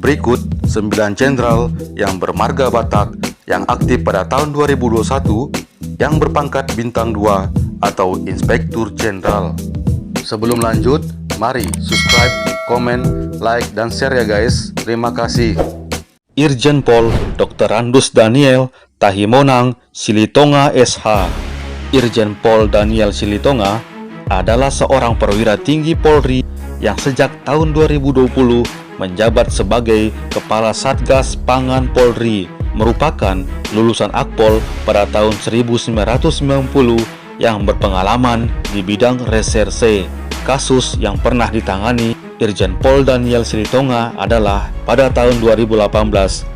Berikut 9 jenderal yang bermarga Batak yang aktif pada tahun 2021 yang berpangkat bintang 2 atau Inspektur Jenderal. Sebelum lanjut, mari subscribe, komen, like, dan share ya guys. Terima kasih. Irjen Pol Dr. Randus Daniel Tahimonang Silitonga SH. Irjen Pol Daniel Silitonga adalah seorang perwira tinggi Polri yang sejak tahun 2020 menjabat sebagai Kepala Satgas Pangan Polri, merupakan lulusan Akpol pada tahun 1990 yang berpengalaman di bidang reserse. Kasus yang pernah ditangani Irjen Pol Daniel Silitonga adalah pada tahun 2018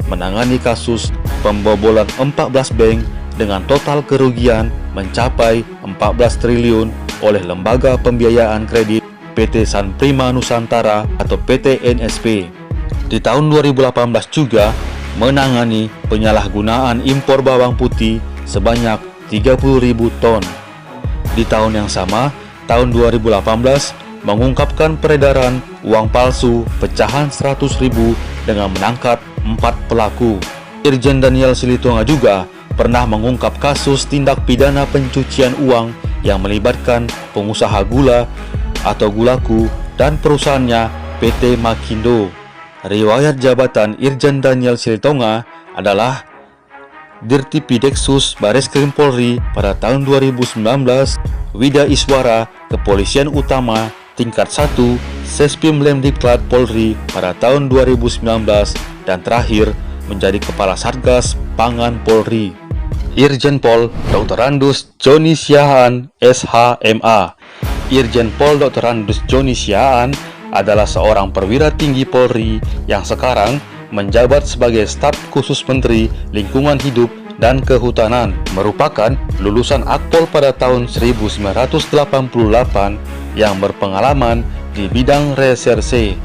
menangani kasus pembobolan 14 bank dengan total kerugian mencapai 14 triliun oleh Lembaga Pembiayaan Kredit PT San Prima Nusantara atau PT NSP. Di tahun 2018 juga menangani penyalahgunaan impor bawang putih sebanyak 30.000 ton. Di tahun yang sama, tahun 2018 mengungkapkan peredaran uang palsu pecahan 100.000 dengan menangkap 4 pelaku. Irjen Daniel Silitonga juga pernah mengungkap kasus tindak pidana pencucian uang yang melibatkan pengusaha gula atau Gulaku dan perusahaannya PT Makindo. Riwayat jabatan Irjen Daniel Silitonga adalah Dirtipideksus Bareskrim Polri pada tahun 2019, Wida Iswara Kepolisian Utama tingkat 1 Sespim Lemdiklat Polri pada tahun 2019, dan terakhir menjadi Kepala Satgas Pangan Polri. Irjen Pol Dr. Randus Joni Siahaan SH.MA. Irjen Pol Dr. Randus Joni Siahaan adalah seorang perwira tinggi Polri yang sekarang menjabat sebagai Staf Khusus Menteri Lingkungan Hidup dan Kehutanan, merupakan lulusan Akpol pada tahun 1988 yang berpengalaman di bidang reserse.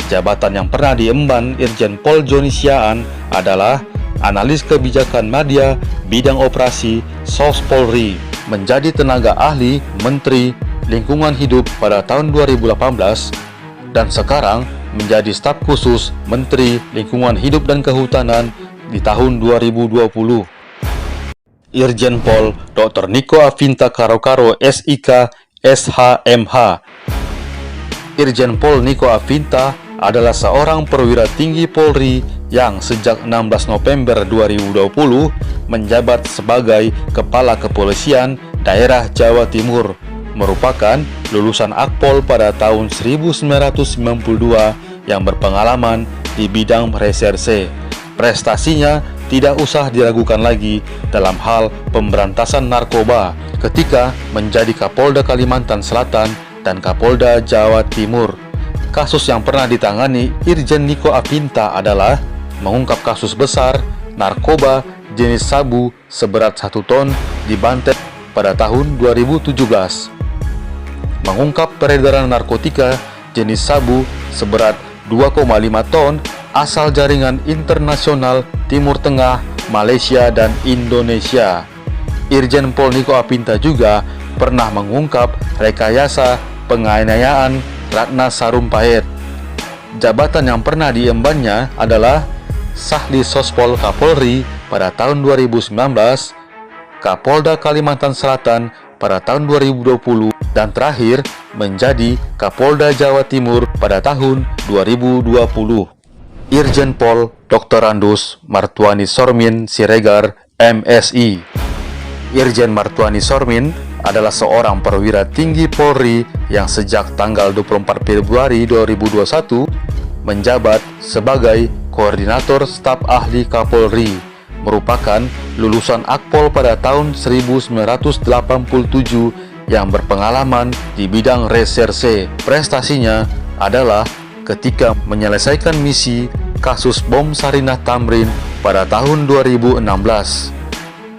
Jabatan yang pernah diemban Irjen Pol Joni Siahaan adalah Analis Kebijakan Madya Bidang Operasi SOS Polri, menjadi tenaga ahli Menteri Lingkungan Hidup pada tahun 2018, dan sekarang menjadi Staf Khusus Menteri Lingkungan Hidup dan Kehutanan di tahun 2020. Irjen Pol Dr. Niko Afinta Karokaro SIK SH.MH. Irjen Pol Niko Afinta adalah seorang perwira tinggi Polri yang sejak 16 November 2020 menjabat sebagai Kepala Kepolisian Daerah Jawa Timur, merupakan lulusan Akpol pada tahun 1992 yang berpengalaman di bidang reserse. Prestasinya tidak usah diragukan lagi dalam hal pemberantasan narkoba ketika menjadi Kapolda Kalimantan Selatan dan Kapolda Jawa Timur. Kasus yang pernah ditangani Irjen Niko Afinta adalah mengungkap kasus besar narkoba jenis sabu seberat 1 ton di Banten pada tahun 2017. Mengungkap peredaran narkotika jenis sabu seberat 2,5 ton asal jaringan internasional Timur Tengah, Malaysia, dan Indonesia. Irjen Pol Niko Afinta juga pernah mengungkap rekayasa penganiayaan Ratna Sarumpait. Jabatan yang pernah diembannya adalah Sahli Sospol Kapolri pada tahun 2019, Kapolda Kalimantan Selatan pada tahun 2020, dan terakhir menjadi Kapolda Jawa Timur pada tahun 2020. Irjen Pol Dr. Randus Martuani Sormin Siregar MSI. Irjen Martuani Sormin adalah seorang perwira tinggi Polri yang sejak tanggal 24 Februari 2021 menjabat sebagai Koordinator Staf Ahli Kapolri, merupakan lulusan Akpol pada tahun 1987 yang berpengalaman di bidang reserse. Prestasinya adalah ketika menyelesaikan misi kasus bom Sarinah Tamrin pada tahun 2016.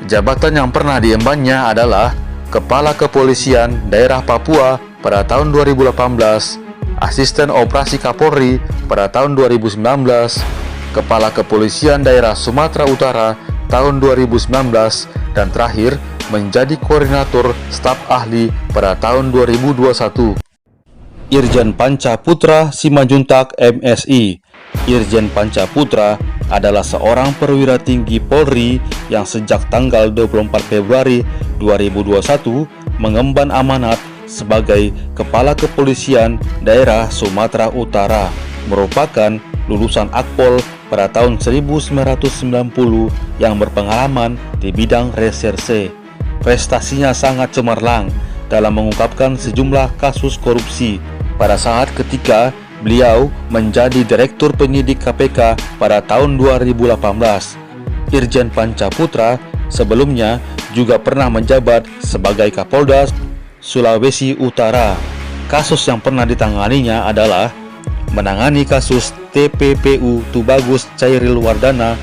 Jabatan yang pernah diembannya adalah Kepala Kepolisian Daerah Papua pada tahun 2018, Asisten Operasi Kapolri pada tahun 2019, Kepala Kepolisian Daerah Sumatera Utara tahun 2019, dan terakhir menjadi Koordinator Staf Ahli pada tahun 2021. Irjen Panca Putra Simajuntak MSI. Irjen Panca Putra adalah seorang perwira tinggi Polri yang sejak tanggal 24 Februari 2021 mengemban amanat sebagai Kepala Kepolisian Daerah Sumatera Utara, merupakan lulusan Akpol pada tahun 1990 yang berpengalaman di bidang reserse. Prestasinya sangat cemerlang dalam mengungkapkan sejumlah kasus korupsi pada saat ketika beliau menjadi Direktur Penyidik KPK pada tahun 2018. Irjen Panca Putra sebelumnya juga pernah menjabat sebagai Kapolda Sulawesi Utara. Kasus yang pernah ditanganinya adalah menangani kasus TPPU Tubagus Chairil Wardana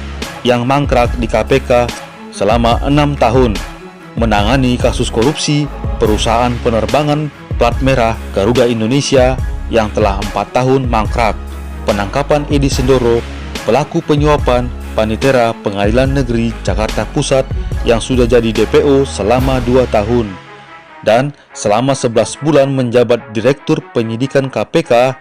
yang mangkrak di KPK selama 6 tahun, menangani kasus korupsi perusahaan penerbangan plat merah Garuda Indonesia yang telah 4 tahun mangkrak, penangkapan Edi Sendoro, pelaku penyuapan Panitera Pengadilan Negeri Jakarta Pusat yang sudah jadi DPO selama 2 tahun, dan selama 11 bulan menjabat Direktur Penyidikan KPK,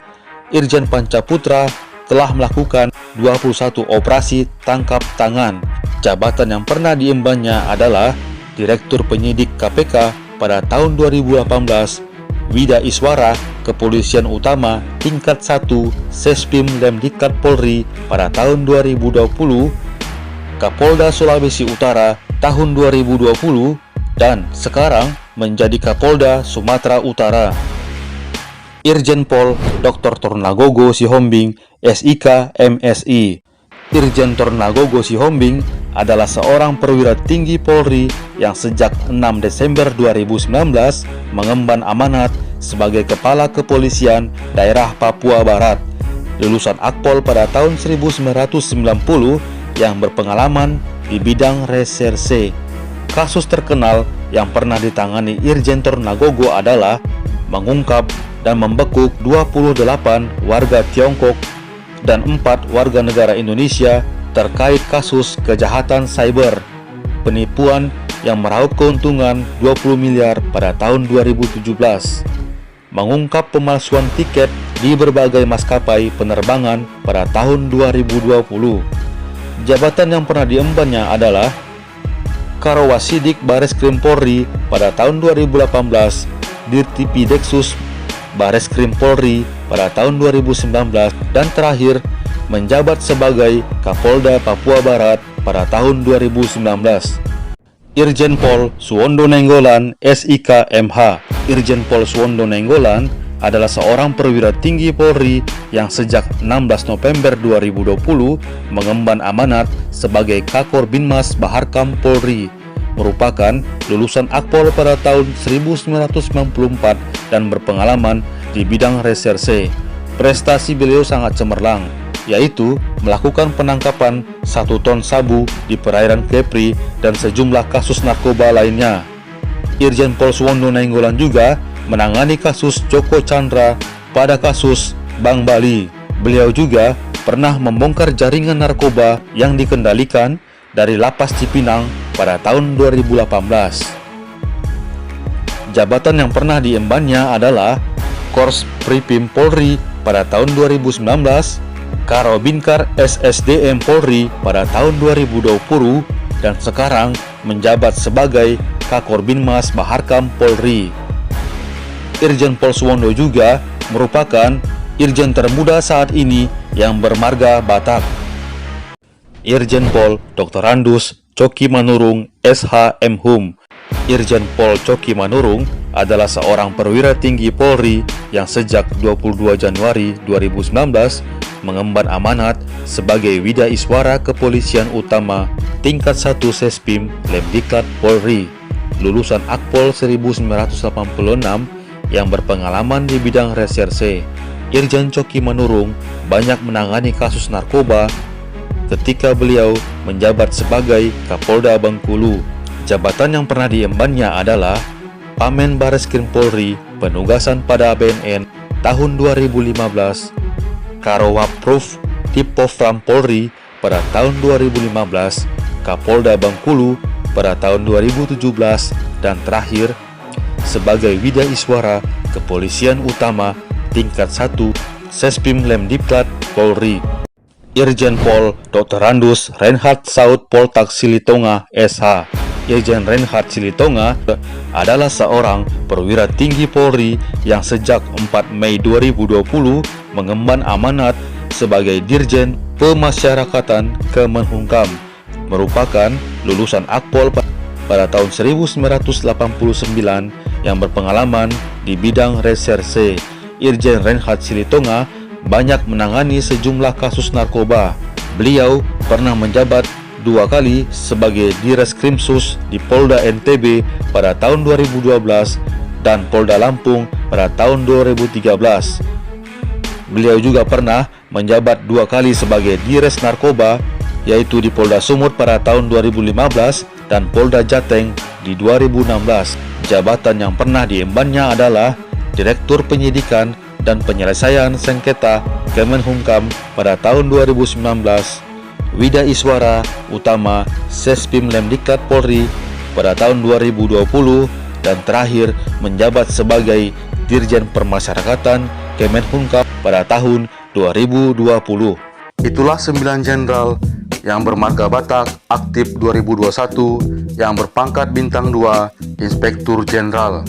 Irjen Panca Putra telah melakukan 21 operasi tangkap tangan. Jabatan yang pernah diembannya adalah Direktur Penyidik KPK pada tahun 2018, Wida Iswara Kepolisian Utama tingkat 1 Sespim Lemdiklat Polri pada tahun 2020, Kapolda Sulawesi Utara tahun 2020, dan sekarang menjadi Kapolda Sumatera Utara. Irjen Pol Dr. Tornagogo Sihombing, SIK MSI. Irjen Tornagogo Sihombing adalah seorang perwira tinggi Polri yang sejak 6 Desember 2019 mengemban amanat sebagai Kepala Kepolisian Daerah Papua Barat, lulusan Akpol pada tahun 1990 yang berpengalaman di bidang reserse. Kasus terkenal yang pernah ditangani Irjen Tornagogo adalah mengungkap dan membekuk 28 warga Tiongkok dan 4 warga negara Indonesia terkait kasus kejahatan cyber, penipuan yang meraup keuntungan 20 miliar pada tahun 2017, mengungkap pemalsuan tiket di berbagai maskapai penerbangan pada tahun 2020. Jabatan yang pernah diembannya adalah Karawasidik Bareskrim Polri pada tahun 2018, Dirtipideksus Bareskrim Polri pada tahun 2019, dan terakhir menjabat sebagai Kapolda Papua Barat pada tahun 2019. Irjen Pol Suwondo Nainggolan, SIK MH. Irjen Pol Suwondo Nainggolan adalah seorang perwira tinggi Polri yang sejak 16 November 2020 mengemban amanat sebagai Kakor Binmas Baharkam Polri, merupakan lulusan Akpol pada tahun 1994 dan berpengalaman di bidang reserse. Prestasi beliau sangat cemerlang, yaitu melakukan penangkapan 1 ton sabu di perairan Kepri dan sejumlah kasus narkoba lainnya. Irjen Pol Suwondo Nainggolan juga menangani kasus Joko Chandra pada kasus Bank Bali. Beliau juga pernah membongkar jaringan narkoba yang dikendalikan dari Lapas Cipinang pada tahun 2018. Jabatan yang pernah diembannya adalah Kors Pripim Polri pada tahun 2019, Karobinkar SSDM Polri pada tahun 2020, dan sekarang menjabat sebagai Kakor Binmas Baharkam Polri. Irjen Pol Suwondo juga merupakan Irjen termuda saat ini yang bermarga Batak. Irjen Pol Dr. Randus Coki Manurung, SH MHum. Irjen Pol Coki Manurung adalah seorang perwira tinggi Polri yang sejak 22 Januari 2019 mengemban amanat sebagai Wida Iswara Kepolisian Utama tingkat 1 Sespim Lemdiklat Polri, lulusan Akpol 1986 yang berpengalaman di bidang reserse. Irjen Coki Manurung banyak menangani kasus narkoba ketika beliau menjabat sebagai Kapolda Bengkulu. Jabatan yang pernah diembannya adalah Pamen Bareskrim Polri Penugasan pada BNN tahun 2015, Karowapruf Tipofram Polri pada tahun 2015, Kapolda Bengkulu pada tahun 2017, dan terakhir sebagai Wida Iswara Kepolisian Utama tingkat 1 Sespim Lemdiklat Polri. Irjen Pol Dr. Randus Reinhard Saud Poltak Silitonga SH. Irjen Reinhard Silitonga adalah seorang perwira tinggi Polri yang sejak 4 Mei 2020 mengemban amanat sebagai Dirjen Pemasyarakatan Kemenhukam, merupakan lulusan Akpol pada tahun 1989 yang berpengalaman di bidang reserse. Irjen Reinhard Silitonga banyak menangani sejumlah kasus narkoba. Beliau pernah menjabat 2 kali sebagai Direskrimsus di Polda NTB pada tahun 2012 dan Polda Lampung pada tahun 2013. Beliau juga pernah menjabat 2 kali sebagai Dires Narkoba, yaitu di Polda Sumut pada tahun 2015 dan Polda Jateng di 2016. Jabatan yang pernah diembannya adalah Direktur Penyidikan dan Penyelesaian Sengketa Kemenhukam pada tahun 2019, Wida Iswara Utama Sespim Lemdiklat Polri pada tahun 2020, dan terakhir menjabat sebagai Dirjen Permasyarakatan Kemenhukam pada tahun 2020. Itulah 9 jenderal yang bermarga Batak aktif 2021 yang berpangkat bintang 2 Inspektur Jenderal.